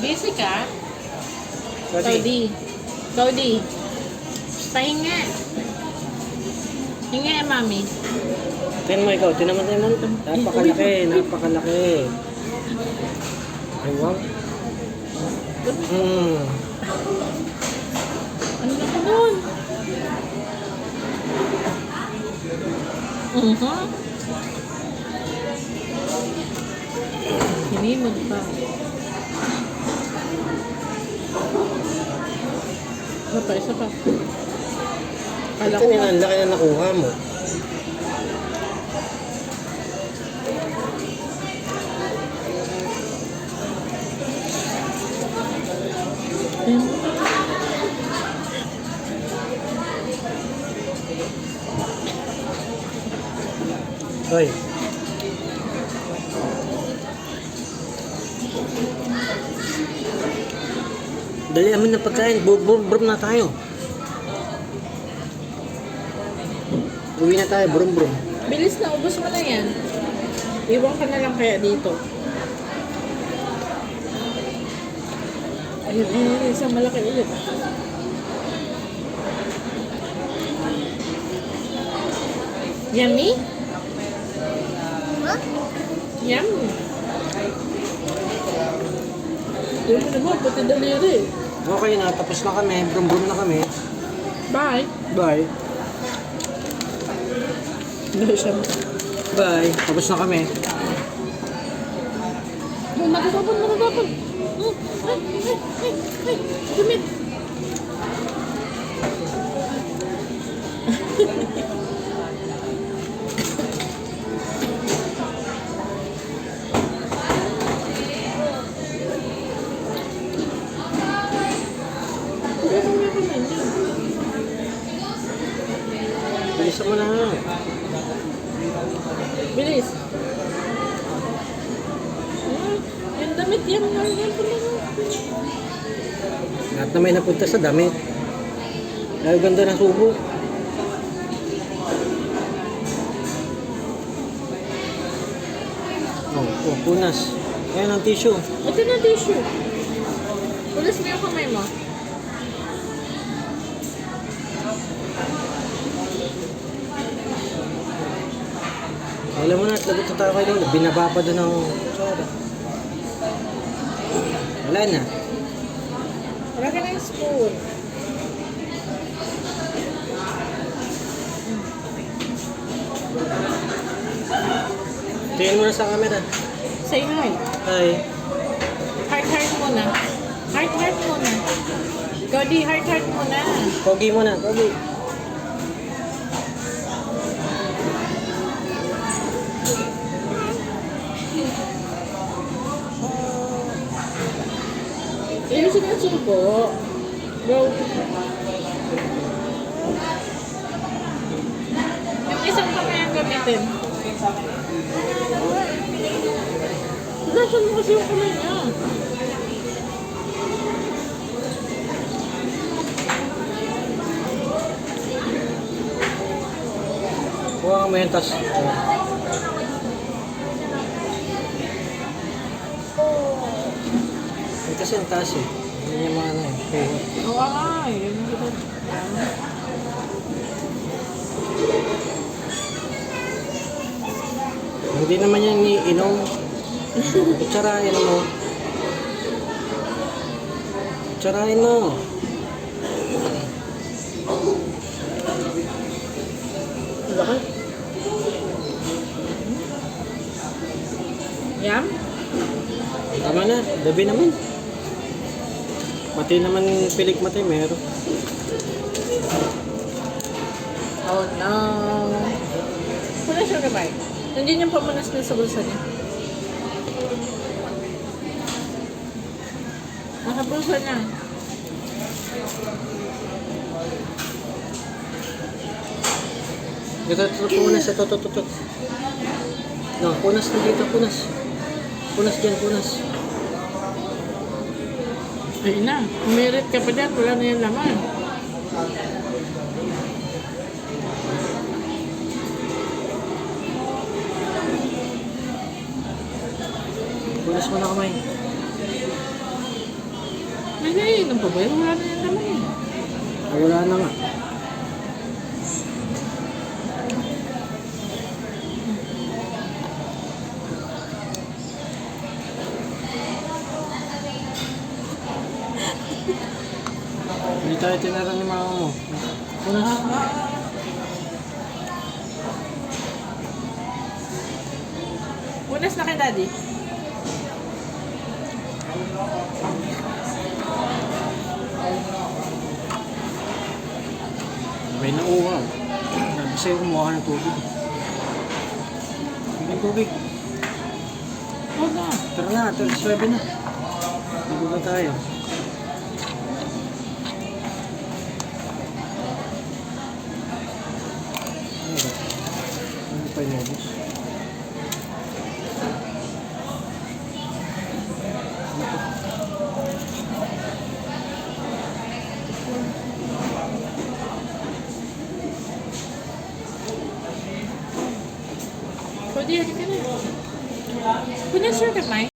Busy ka? Cody. Cody. Cody. Pahinga. Hinga, mami. Tingnan mo ikaw, tingnan mo. Napakalaki, napakalaki. Ay, wow. Ano na ko nun? Hinimod pa. Isa pa. Kala ko Kanina, ang laki na nakuha mo. Hoy. Dali naman ng pagkain. Brum na tayo. Uwi na tayo. Brum. bilis na, ubos mo na yan. Iwan ka na lang kaya dito. Ayun, isang malaki ulit. Yummy? Huh? Yum. Doon mo naman, pati daliri. Okay na. Tapos na kami. Brum na kami. Bye. Bye. Dahil siya. Bye. Tapos na kami. Matapon. Ay, dumit. Bilisan mo na. Bilis. Yung damit yan. Lahat na may napunta sa damit. Dahil ganda ng subo. Oh, punas. Ayan ang tissue. Ito na tissue. Ulas mo yung kamay mo. Alam mo na, lagot na tayo kayo doon. Binaba pa doon ng tsara. Wala na. Wala ka na yung spoon. Tingin mo na sa camera. Say hi. Hi. Heart muna. Heart muna. Cody, heart muna. Pogi mo na, Pogi. Ilusin ang suko. Go. Yung isang kamay ang gamitin. Nasaan mo kasi yung kamay niya? Kuha ka mo yung tas. Kasi ang taas eh. Hindi niya maano eh. Okay. Oo nga eh. Yun ang kita. Hindi naman yan iinom. Kutsarain mo. Kutsarain mo. Laki. Yum? Tama na. Gabi naman. Mati naman pilik mati. Meron. Oh no. Punas yung kamay. Nandiyan yung pamunas na sa bulsa niya. Nasa bulsa niya. Ito, punas. Ito. No, punas na dito. Punas. Punas dyan, punas. Ayun na. Umirit ka pa dyan. Wala na yung laman. Punas mo na kamay. Ay, inom pa ba yun? Wala na yan naman eh. Wala na nga. Hindi tayo tinara ni mama mo. Una ha? Punas na kay daddy. May nauuhaw. Sabi sa'yo kumuha ka ng tubig. May tubig. Huwag na. Tara na, 37 na. Ligo na tayo. Ano ba? Ano pa inubos? Pwede, halika na. Punas yung kamay.